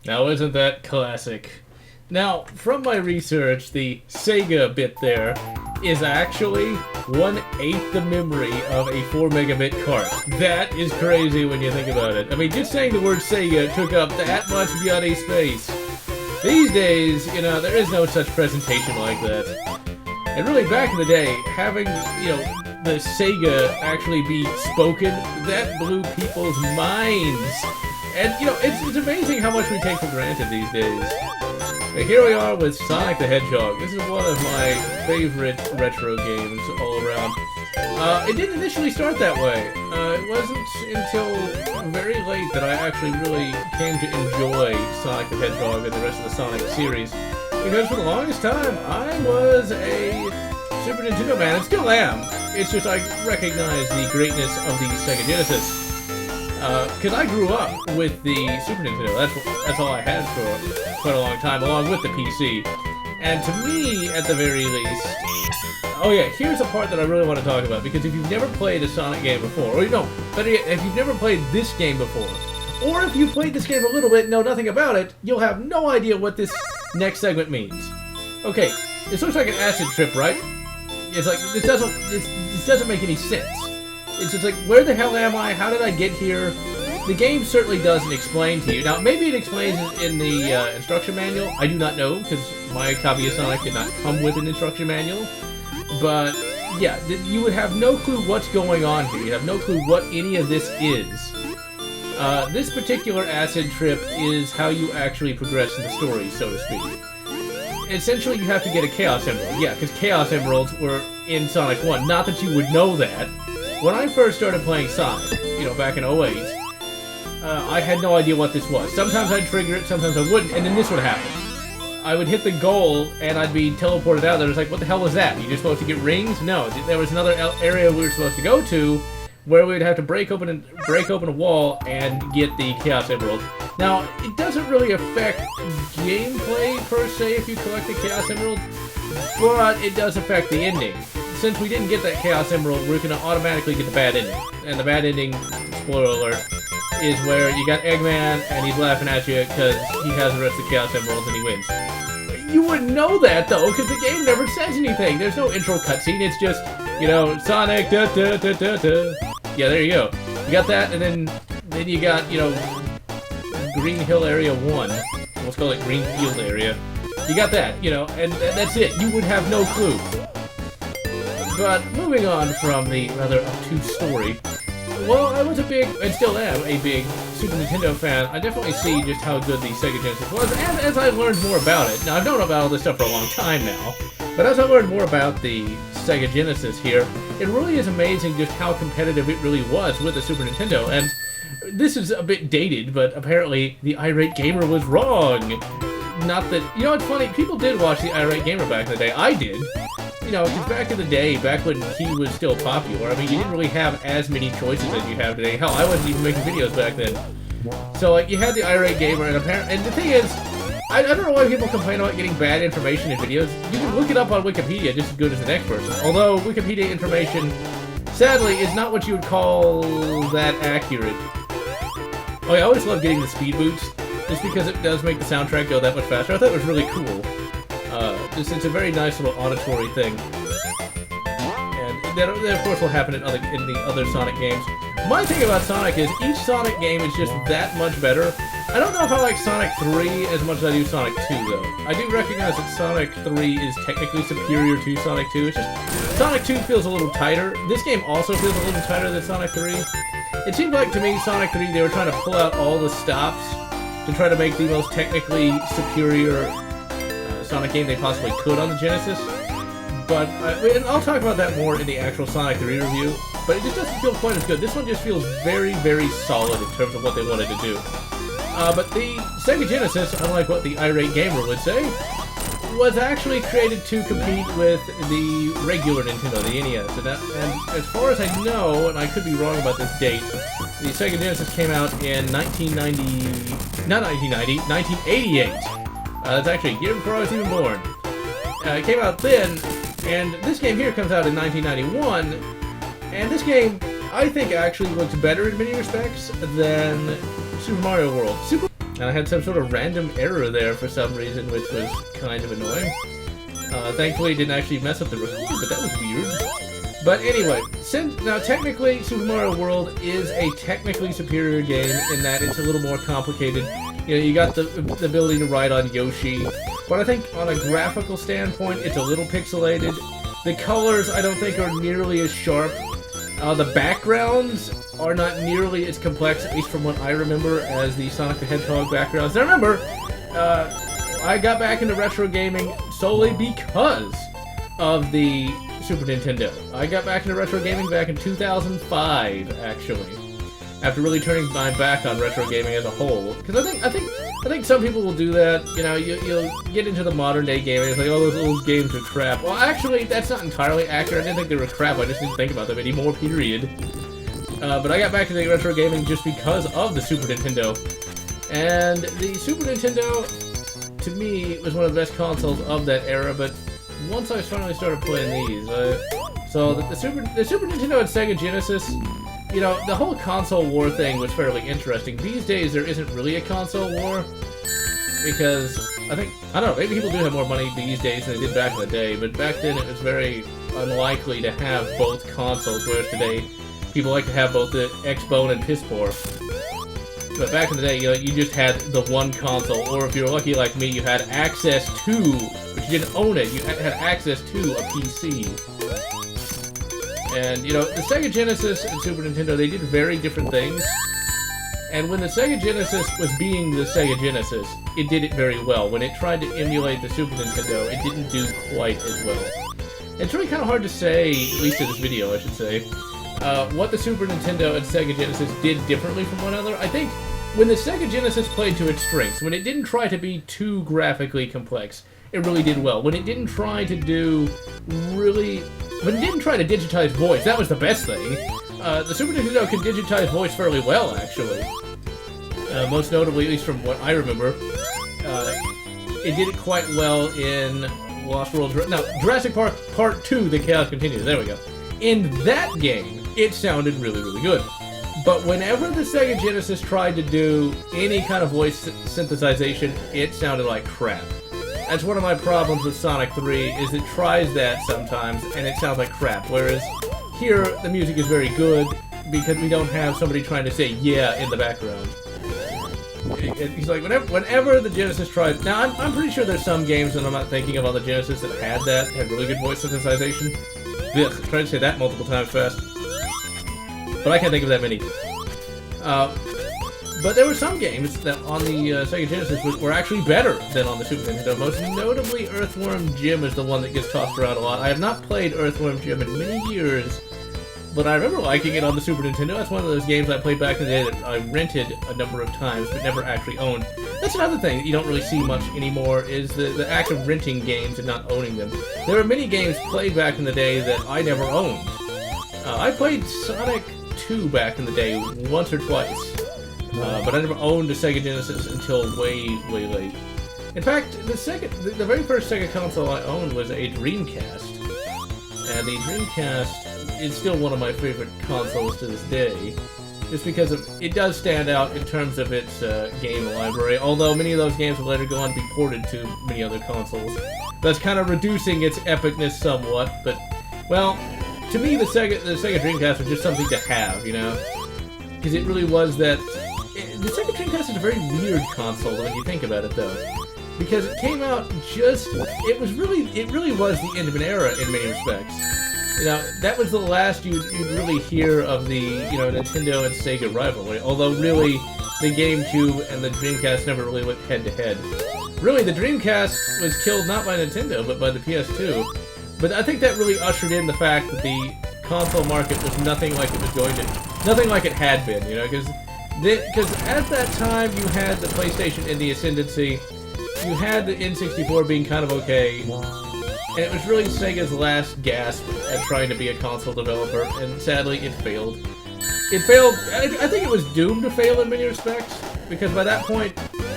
Now isn't that classic? Now, from my research, the Sega bit there is actually 1/8 the memory of a 4 megabit cart. That is crazy when you think about it. I mean, just saying the word Sega took up that much body space. These days, you know, there is no such presentation like that. And really, back in the day, having, you know, the Sega actually be spoken, that blew people's minds. And, you know, it's amazing how much we take for granted these days. But here we are with Sonic the Hedgehog. This is one of my favorite retro games all around. It didn't initially start that way. It wasn't until very late that I actually really came to enjoy Sonic the Hedgehog and the rest of the Sonic series. Because for the longest time, I was a Super Nintendo man, and still am. It's just I recognize the greatness of the Sega Genesis. Because I grew up with the Super Nintendo. That's all I had for quite a long time, along with the PC. And to me, at the very least... Oh yeah, here's a part that I really want to talk about, because if you've never played a Sonic game before, or no, better yet, if you've never played this game before, or if you played this game a little bit and know nothing about it, you'll have no idea what this next segment means. Okay, this looks like an acid trip, right? It's like, this doesn't make any sense. It's just like, where the hell am I? How did I get here? The game certainly doesn't explain to you. Now, maybe it explains in the instruction manual. I do not know, because my copy of Sonic did not come with an instruction manual. But, yeah, you would have no clue what's going on here. You have no clue what any of this is. This particular acid trip is how you actually progress in the story, so to speak. Essentially, you have to get a Chaos Emerald. Yeah, because Chaos Emeralds were in Sonic 1. Not that you would know that. When I first started playing Sonic, you know, back in 08, I had no idea what this was. Sometimes I'd trigger it, sometimes I wouldn't, and then this would happen. I would hit the goal, and I'd be teleported out there. It was like, what the hell was that? You just supposed to get rings? No, there was another area we were supposed to go to, where we would have to break open a wall and get the Chaos Emerald. Now, it doesn't really affect gameplay, per se, if you collect the Chaos Emerald, but it does affect the ending. Since we didn't get that Chaos Emerald, we're going to automatically get the bad ending. And the bad ending, spoiler alert, is where you got Eggman, and he's laughing at you because he has the rest of the Chaos Emeralds and he wins. You wouldn't know that, though, because the game never says anything. There's no intro cutscene, it's just, you know, Sonic, da da da da da. Yeah, there you go. You got that, and then you got, you know, Green Hill Area 1. Let's call it Green Field Area. You got that, you know, and that's it. You would have no clue. But moving on from the rather obtuse story, well, I was a big, and still am, a big Super Nintendo fan. I definitely see just how good the Sega Genesis was, and as I learned more about it, now I've known about all this stuff for a long time now, but as I learned more about the Sega Genesis here, it really is amazing just how competitive it really was with the Super Nintendo, and this is a bit dated, but apparently the Irate Gamer was wrong. Not that, you know, it's funny, people did watch the Irate Gamer back in the day. I did. You know, because back in the day, back when he was still popular, I mean, you didn't really have as many choices as you have today. Hell, I wasn't even making videos back then. So, like, you had the Irate Gamer, and apparently, and the thing is, I don't know why people complain about getting bad information in videos. You can look it up on Wikipedia just as good as the next person. Although, Wikipedia information, sadly, is not what you would call that accurate. Oh, I always love getting the speed boots, just because it does make the soundtrack go that much faster. I thought it was really cool. It's a very nice little auditory thing. And that, of course, will happen in the other Sonic games. My thing about Sonic is each Sonic game is just that much better. I don't know if I like Sonic 3 as much as I do Sonic 2, though. I do recognize that Sonic 3 is technically superior to Sonic 2. It's just, Sonic 2 feels a little tighter. This game also feels a little tighter than Sonic 3. It seemed like, to me, Sonic 3, they were trying to pull out all the stops to try to make the most technically superior Sonic game they possibly could on the Genesis. But, and I'll talk about that more in the actual Sonic 3 review, but it just doesn't feel quite as good. This one just feels very, very solid in terms of what they wanted to do. But the Sega Genesis, unlike what the Irate Gamer would say, was actually created to compete with the regular Nintendo, the NES. And as far as I know, and I could be wrong about this date, the Sega Genesis came out in 1988. That's actually a year before I was even born. It came out then, and this game here comes out in 1991, and this game, I think, actually looks better in many respects than Super Mario World. And I had some sort of random error there for some reason, which was kind of annoying. Thankfully, it didn't actually mess up the record, but that was weird. But anyway, now technically, Super Mario World is a technically superior game in that it's a little more complicated. You know, you got the ability to ride on Yoshi, but I think on a graphical standpoint, it's a little pixelated. The colors, I don't think, are nearly as sharp. The backgrounds are not nearly as complex, at least from what I remember, as the Sonic the Hedgehog backgrounds. Now remember, I got back into retro gaming solely because of the Super Nintendo. I got back into retro gaming back in 2005, actually, after really turning my back on retro gaming as a whole. Because I think some people will do that. You know, you'll get into the modern day gaming. It's like, oh, those old games are crap. Well, actually, that's not entirely accurate. I didn't think they were crap. I just didn't think about them anymore. Period. But I got back into retro gaming just because of the Super Nintendo, and the Super Nintendo, to me, was one of the best consoles of that era. But once I finally started playing these, so the Super Nintendo and Sega Genesis, you know, the whole console war thing was fairly interesting. These days, there isn't really a console war, because I don't know, maybe people do have more money these days than they did back in the day, but back then it was very unlikely to have both consoles, whereas today, people like to have both the X-Bone and Piss Poor. But back in the day, you know, you just had the one console, or if you were lucky like me, you had access to, but you didn't own it, you had access to a PC. And, you know, the Sega Genesis and Super Nintendo, they did very different things. And when the Sega Genesis was being the Sega Genesis, it did it very well. When it tried to emulate the Super Nintendo, it didn't do quite as well. It's really kind of hard to say, at least in this video, I should say, what the Super Nintendo and Sega Genesis did differently from one another. I think when the Sega Genesis played to its strengths, when it didn't try to be too graphically complex, it really did well. When it didn't try to when it didn't try to digitize voice, that was the best thing. The Super Nintendo can digitize voice fairly well, actually. Most notably, at least from what I remember, it did it quite well in Lost World. No, Jurassic Park Part 2, The Chaos Continues. There we go. In that game, it sounded really, really good. But whenever the Sega Genesis tried to do any kind of voice synthesization, it sounded like crap. That's one of my problems with Sonic 3, is it tries that sometimes, and it sounds like crap. Whereas here, the music is very good, because we don't have somebody trying to say yeah in the background. He's like, whenever the Genesis tried... Now, I'm pretty sure there's some games that I'm not thinking of on the Genesis that had really good voice synthesization. Ugh, I tried to say that multiple times fast. But I can't think of that many. But there were some games that on the Sega Genesis were actually better than on the Super Nintendo. Most notably, Earthworm Jim is the one that gets tossed around a lot. I have not played Earthworm Jim in many years, but I remember liking it on the Super Nintendo. That's one of those games I played back in the day that I rented a number of times, but never actually owned. That's another thing that you don't really see much anymore, is the act of renting games and not owning them. There were many games played back in the day that I never owned. I played Sonic 2 back in the day once or twice. But I never owned a Sega Genesis until way, way late. In fact, the very first Sega console I owned was a Dreamcast. And the Dreamcast is still one of my favorite consoles to this day. Just because it does stand out in terms of its game library, although many of those games will later go on to be ported to many other consoles. That's kind of reducing its epicness somewhat, but, well, to me the Sega Dreamcast was just something to have, you know? Because it really was that... The Sega Dreamcast is a very weird console when you think about it, though, because it came out just... It really was the end of an era in many respects. You know, that was the last you'd really hear of the, you know, Nintendo and Sega rivalry. Although really, the GameCube and the Dreamcast never really went head to head. Really, the Dreamcast was killed not by Nintendo but by the PS2. But I think that really ushered in the fact that the console market was nothing like it was going to, nothing like it had been. You know, because at that time you had the PlayStation in the ascendancy, you had the N64 being kind of okay, and it was really Sega's last gasp at trying to be a console developer, and sadly it failed. It failed. I think it was doomed to fail in many respects, because by that point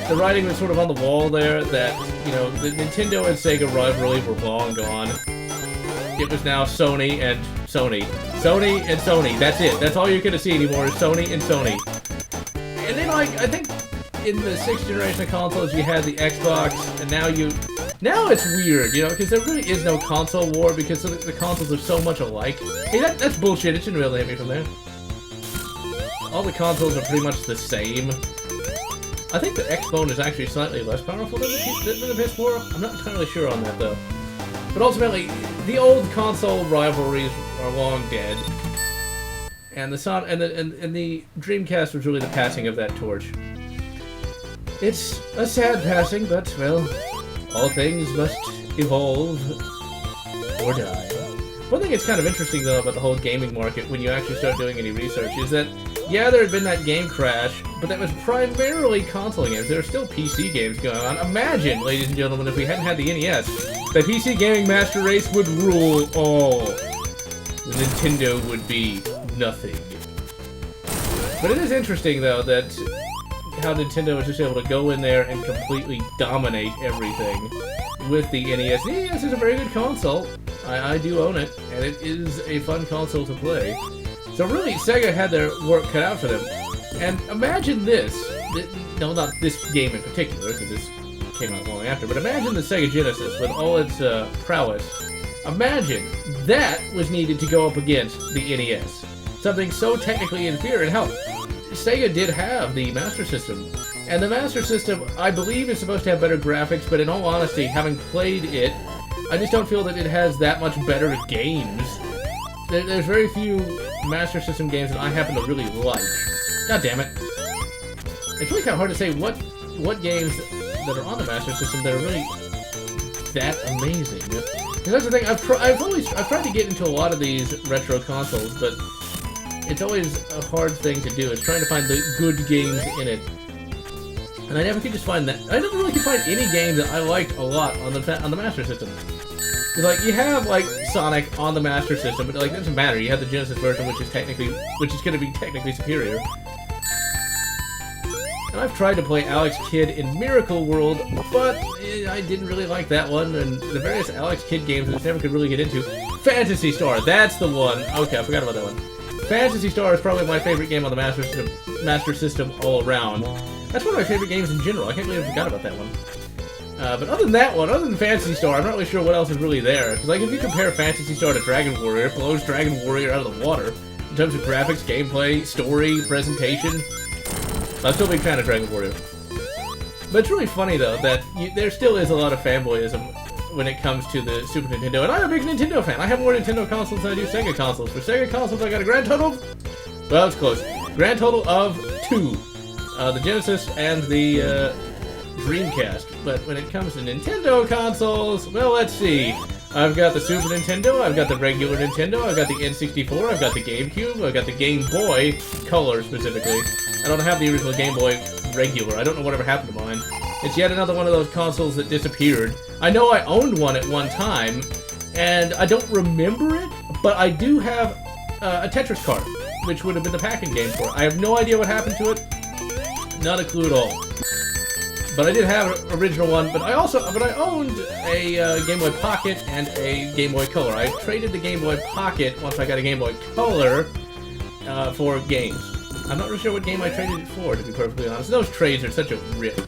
the writing was sort of on the wall there that, you know, the Nintendo and Sega rivalry were long gone. It was now Sony and Sony. Sony and Sony. That's it. That's all you're going to see anymore is Sony and Sony. And then, like, I think in the 6th generation of consoles, you had the Xbox, and now it's weird, you know, because there really is no console war because the consoles are so much alike. Hey, that's bullshit. It shouldn't really hit me from there. All the consoles are pretty much the same. I think the Xbone is actually slightly less powerful than the PS4. I'm not entirely sure on that, though. But ultimately, the old console rivalries are long dead. And the Dreamcast was really the passing of that torch. It's a sad passing, but, well, all things must evolve or die. One thing that's kind of interesting, though, about the whole gaming market, when you actually start doing any research, is that, yeah, there had been that game crash, but that was primarily console games. There are still PC games going on. Imagine, ladies and gentlemen, if we hadn't had the NES, the PC gaming master race would rule all. The Nintendo would be nothing. But it is interesting, though, that how Nintendo was just able to go in there and completely dominate everything with the NES. The NES is a very good console. I do own it, and it is a fun console to play. So really, Sega had their work cut out for them. And imagine this. No, not this game in particular, because this came out long after, but imagine the Sega Genesis with all its prowess. Imagine that was needed to go up against the NES. Something so technically inferior. And hell, Sega did have the Master System. And the Master System, I believe, is supposed to have better graphics, but in all honesty, having played it, I just don't feel that it has that much better games. There's very few Master System games that I happen to really like. God damn it. It's really kind of hard to say what games that are on the Master System that are really that amazing. Because that's the thing, I've tried to get into a lot of these retro consoles, but it's always a hard thing to do. It's trying to find the good games in it. And I never could just find that. I never really could find any game that I liked a lot on the Master System. Because, like, you have, like, Sonic on the Master System, but, like, it doesn't matter. You have the Genesis version, which is going to be technically superior. And I've tried to play Alex Kidd in Miracle World, but I didn't really like that one, and the various Alex Kidd games I just never could really get into. Phantasy Star, that's the one. Okay, I forgot about that one. Phantasy Star is probably my favorite game on the Master System all around. That's one of my favorite games in general. I can't believe I forgot about that one. But other than that one, other than Phantasy Star, I'm not really sure what else is really there. Because, like, if you compare Phantasy Star to Dragon Warrior, it blows Dragon Warrior out of the water. In terms of graphics, gameplay, story, presentation. I'm still a big fan of Dragon Warrior. But it's really funny, though, that there still is a lot of fanboyism when it comes to the Super Nintendo. And I'm a big Nintendo fan. I have more Nintendo consoles than I do Sega consoles. For Sega consoles, I got a grand total of... Well, it's close. Grand total of 2. The Genesis and the Dreamcast. But when it comes to Nintendo consoles, well, let's see. I've got the Super Nintendo, I've got the regular Nintendo, I've got the N64, I've got the GameCube, I've got the Game Boy Color specifically. I don't have the original Game Boy regular. I don't know whatever happened to mine. It's yet another one of those consoles that disappeared. I know I owned one at one time, and I don't remember it, but I do have a Tetris card, which would have been the packing game for it. I have no idea what happened to it. Not a clue at all. But I did have an original one, but I owned a Game Boy Pocket and a Game Boy Color. I traded the Game Boy Pocket once I got a Game Boy Color for games. I'm not really sure what game I traded it for, to be perfectly honest. Those trades are such a rip.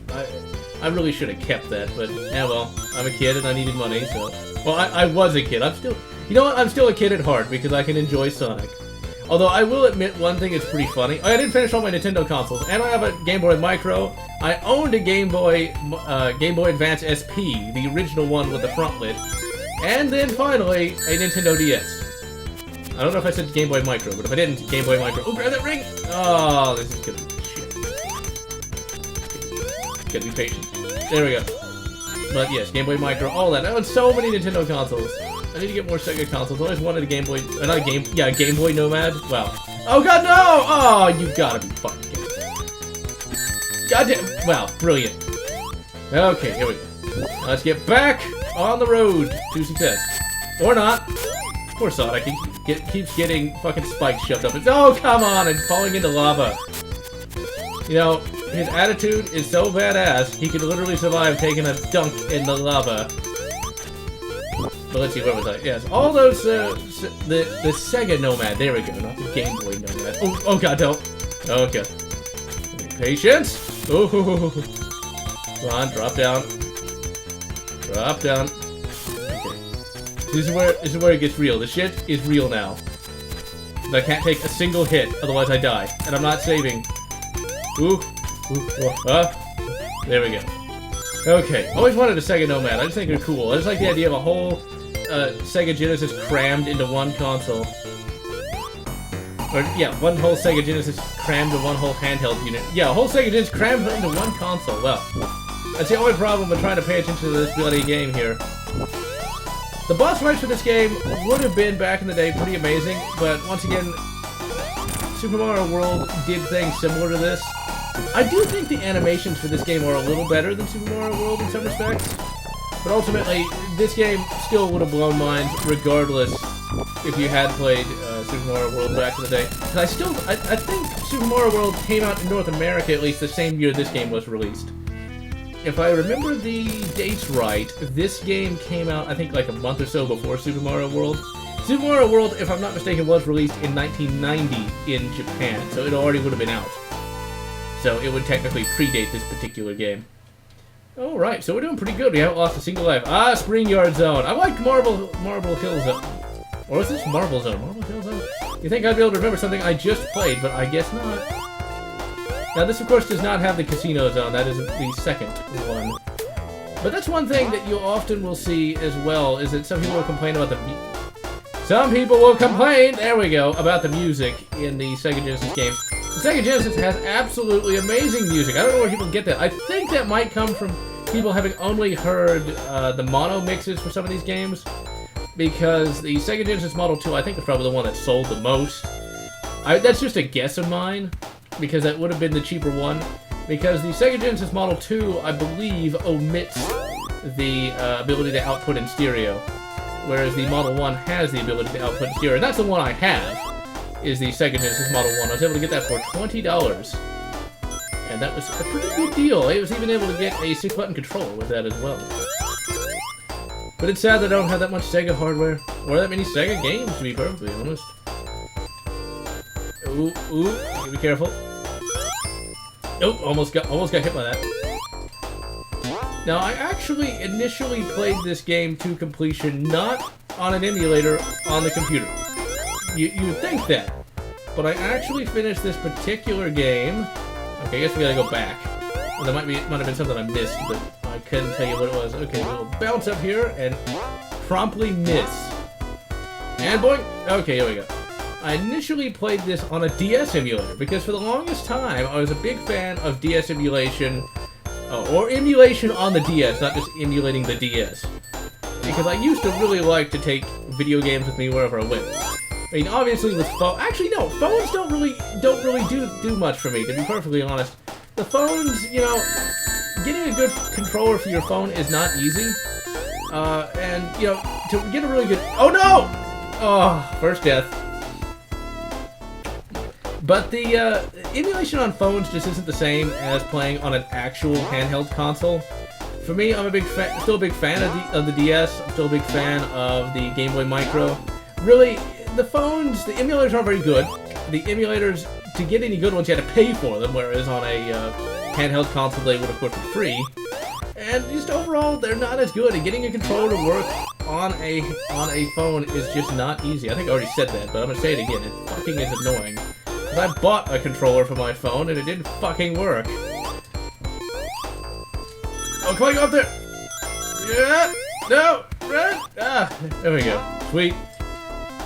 I really should have kept that, but well, I'm a kid and I needed money, so... Well, I was a kid. I'm still... You know what? I'm still a kid at heart because I can enjoy Sonic. Although I will admit one thing is pretty funny. I didn't finish all my Nintendo consoles, and I have a Game Boy Micro. I owned a Game Boy Advance SP, the original one with the front lid, and then finally a Nintendo DS. I don't know if I said Game Boy Micro, but if I didn't, Game Boy Micro. Oh, grab that ring! Oh, this is gonna be shit. Gotta be patient. There we go. But yes, Game Boy Micro, all that. I own so many Nintendo consoles. I need to get more Sega consoles. I always wanted a Game Boy... not a Game... Yeah, Game Boy Nomad. Wow. Oh, God, no! Oh, you gotta be fucking kidding me. Goddamn... Wow, brilliant. Okay, here we go. Let's get back on the road to success. Or not. Poor Sonic. He keeps getting fucking spikes shoved up. Oh, come on! And falling into lava. You know, his attitude is so badass, he could literally survive taking a dunk in the lava. But let's see, where was I? Yes, all those, the Sega Nomad. There we go, not the Game Boy Nomad. Oh God, don't. Okay. Patience. Oh, come on, drop down. Drop down. Okay. This is where it gets real. The shit is real now. I can't take a single hit, otherwise I die. And I'm not saving. Ooh. There we go. Okay. Always wanted a Sega Nomad. I just think they're cool. I just like the idea of a whole Sega Genesis crammed into one console. Or, yeah, one whole Sega Genesis crammed into one whole handheld unit. Yeah, a whole Sega Genesis crammed into one console. Well, that's the only problem with trying to pay attention to this bloody game here. The boss fights for this game would have been, back in the day, pretty amazing, but once again, Super Mario World did things similar to this. I do think the animations for this game are a little better than Super Mario World in some respects, but ultimately, this game still would have blown minds regardless if you had played Super Mario World back in the day. And I think Super Mario World came out in North America at least the same year this game was released. If I remember the dates right, this game came out, I think, like a month or so before Super Mario World. Super Mario World, if I'm not mistaken, was released in 1990 in Japan, so it already would have been out. So it would technically predate this particular game. Alright, so we're doing pretty good. We haven't lost a single life. Ah, Spring Yard Zone. I like Marble Hill Zone. Or is this Marble Zone? Marble Hill Zone? You think I'd be able to remember something I just played, but I guess not. Now, this, of course, does not have the Casino Zone. That is the second one. But that's one thing that you often will see as well, is that some people will complain about Some people will complain, there we go, about the music in the Sega Genesis games. The Sega Genesis has absolutely amazing music. I don't know where people get that. I think that might come from people having only heard the mono mixes for some of these games, because the Sega Genesis Model 2, I think, is probably the one that sold the most. That's just a guess of mine, because that would have been the cheaper one, because the Sega Genesis Model 2, I believe, omits the ability to output in stereo, whereas the Model 1 has the ability to output in stereo, and that's the one I have, is the Sega Genesis Model 1. I was able to get that for $20, and that was a pretty good deal. I was even able to get a 6-button controller with that as well. But it's sad that I don't have that much Sega hardware, or that many Sega games, to be perfectly honest. Ooh, be careful. Nope, almost got hit by that. Now, I actually initially played this game to completion, not on an emulator on the computer. You'd think that, but I actually finished this particular game. Okay, I guess we gotta go back. Well, there might have been something I missed, but I couldn't tell you what it was. Okay, we'll bounce up here and promptly miss. And boing! Okay, here we go. I initially played this on a DS emulator, because for the longest time, I was a big fan of DS emulation, or emulation on the DS, not just emulating the DS. Because I used to really like to take video games with me wherever I went. I mean, obviously with phones, actually no, phones don't really do much for me, to be perfectly honest. The phones, you know, getting a good controller for your phone is not easy. And, you know, to get a really good... Oh no! Oh, first death. But the emulation on phones just isn't the same as playing on an actual handheld console. For me, I'm still a big fan of the DS. I'm still a big fan of the Game Boy Micro. Really, the phones, the emulators aren't very good. The emulators, to get any good ones, you had to pay for them, whereas on a handheld console, they would, of course, be free. And just overall, they're not as good. And getting a controller to work on a phone is just not easy. I think I already said that, but I'm gonna say it again. It fucking is annoying. I bought a controller for my phone, and it didn't fucking work. Oh, come on, go up there! Yeah! No! Run! Ah! There we go. Sweet.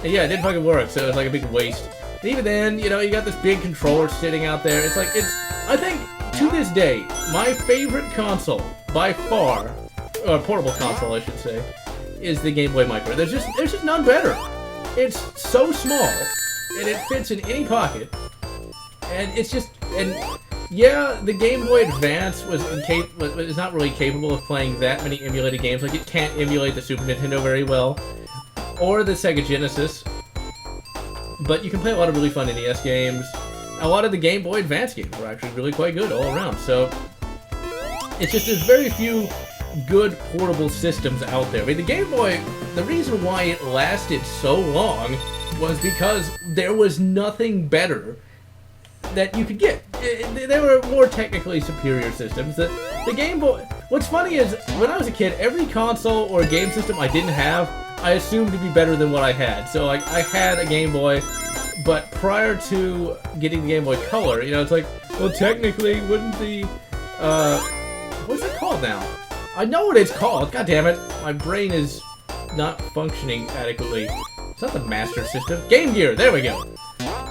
And yeah, it didn't fucking work, so it was like a big waste. And even then, you know, you got this big controller sitting out there. It's like, I think, to this day, my favorite console, by far, or portable console, I should say, is the Game Boy Micro. There's just none better. It's so small, and it fits in any pocket, and it's just, and yeah, the Game Boy Advance is not really capable of playing that many emulated games. Like, it can't emulate the Super Nintendo very well, or the Sega Genesis, but you can play a lot of really fun NES games. A lot of the Game Boy Advance games were actually really quite good all around, so it's just there's very few good portable systems out there. I mean, the Game Boy, the reason why it lasted so long was because there was nothing better that you could get. they were more technically superior systems. The Game Boy... What's funny is, when I was a kid, every console or game system I didn't have, I assumed to be better than what I had. So, like, I had a Game Boy, but prior to getting the Game Boy Color, you know, it's like, well, technically, wouldn't the... what's it called now? I know what it's called. God damn it. My brain is not functioning adequately. It's not the Master System. Game Gear! There we go.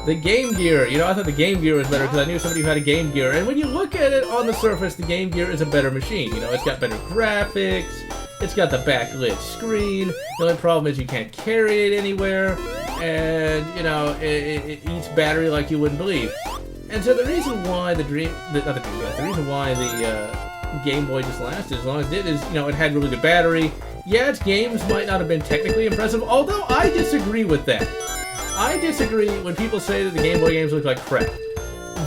The Game Gear. You know, I thought the Game Gear was better because I knew somebody who had a Game Gear. And when you look at it on the surface, the Game Gear is a better machine. You know, it's got better graphics. It's got the backlit screen. The only problem is you can't carry it anywhere. And, you know, it eats battery like you wouldn't believe. And so the reason why the reason why the Game Boy just lasted as long as it did is, you know, it had really good battery. Yeah, its games might not have been technically impressive, although I disagree with that. I disagree when people say that the Game Boy games look like crap.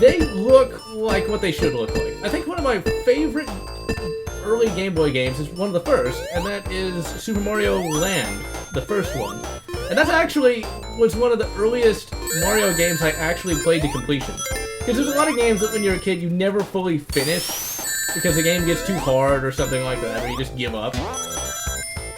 They look like what they should look like. I think one of my favorite early Game Boy games is one of the first, and that is Super Mario Land, the first one. And that actually was one of the earliest Mario games I actually played to completion. Because there's a lot of games that when you're a kid you never fully finish because the game gets too hard or something like that, or you just give up.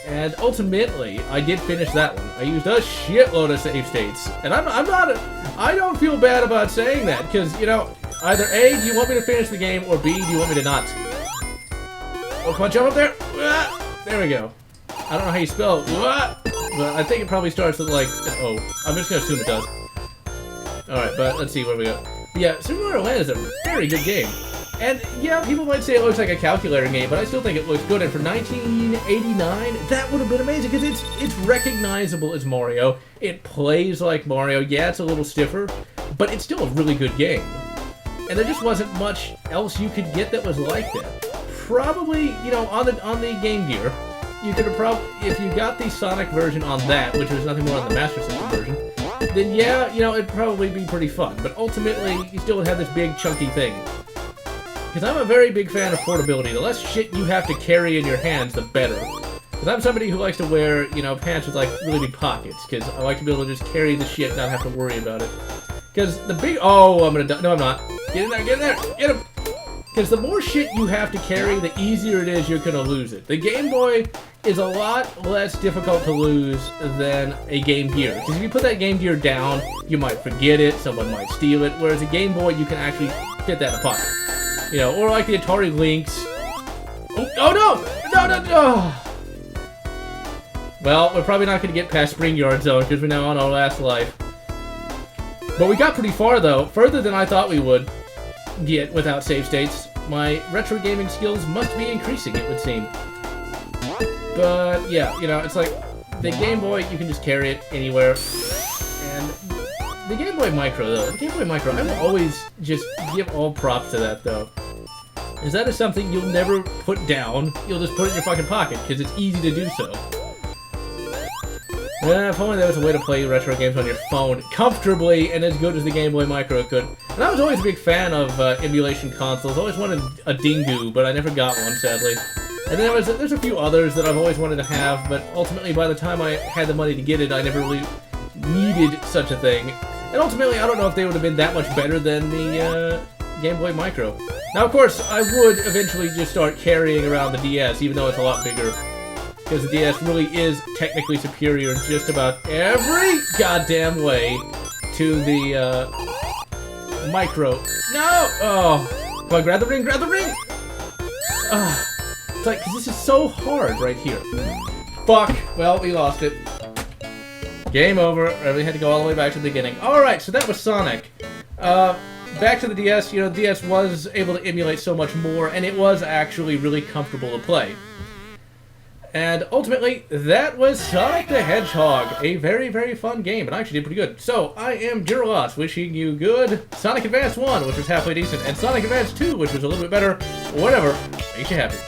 And ultimately, I did finish that one. I used a shitload of save states. And I don't feel bad about saying that, because, you know, either A, do you want me to finish the game, or B, do you want me to not? Oh, come on, jump up there! There we go. I don't know how you spell what, but I think it probably starts with, like, an O. I'm just gonna assume it does. Alright, but let's see where we go. But yeah, Super Mario Land is a very good game. And, yeah, people might say it looks like a calculator game, but I still think it looks good. And for 1989, that would have been amazing, because it's recognizable as Mario. It plays like Mario. Yeah, it's a little stiffer, but it's still a really good game. And there just wasn't much else you could get that was like that. Probably, you know, on the Game Gear, you could have probably, if you got the Sonic version on that, which was nothing more than the Master System version, then yeah, you know, it'd probably be pretty fun. But ultimately, you still would have this big, chunky thing. Because I'm a very big fan of portability. The less shit you have to carry in your hands, the better. Because I'm somebody who likes to wear, you know, pants with, like, really big pockets. Because I like to be able to just carry the shit and not have to worry about it. Because the big... Oh, I'm gonna die. No, I'm not. Get in there, get in there! Get him! Because the more shit you have to carry, the easier it is you're gonna lose it. The Game Boy is a lot less difficult to lose than a Game Gear. Because if you put that Game Gear down, you might forget it, someone might steal it. Whereas a Game Boy, you can actually fit that in a pocket. You know, or like the Atari Lynx. Oh no! No, no, no! Well, we're probably not going to get past Spring Yard Zone because we're now on our last life. But we got pretty far, though. Further than I thought we would get without save states. My retro gaming skills must be increasing, it would seem. But, yeah, you know, it's like the Game Boy, you can just carry it anywhere. And the Game Boy Micro, though. The Game Boy Micro, I will always just give all props to that, though. Because that is something you'll never put down. You'll just put it in your fucking pocket, because it's easy to do so. If only there was a way to play retro games on your phone comfortably and as good as the Game Boy Micro could. And I was always a big fan of emulation consoles. I always wanted a Dingu, but I never got one, sadly. And then there's a few others that I've always wanted to have, but ultimately by the time I had the money to get it, I never really needed such a thing. And ultimately, I don't know if they would have been that much better than the Game Boy Micro. Now, of course, I would eventually just start carrying around the DS, even though it's a lot bigger. Because the DS really is technically superior in just about every goddamn way to the Micro. No! Oh! Come on, grab the ring, grab the ring! Oh. It's like, 'cause this is so hard right here. Fuck! Well, we lost it. Game over. I really had to go all the way back to the beginning. Alright, so that was Sonic. Back to the DS, you know, the DS was able to emulate so much more, and it was actually really comfortable to play. And ultimately, that was Sonic the Hedgehog. A very, very fun game, and I actually did pretty good. So, I am GeneralLotz, wishing you good Sonic Advance 1, which was halfway decent, and Sonic Advance 2, which was a little bit better. Whatever. Makes you happy.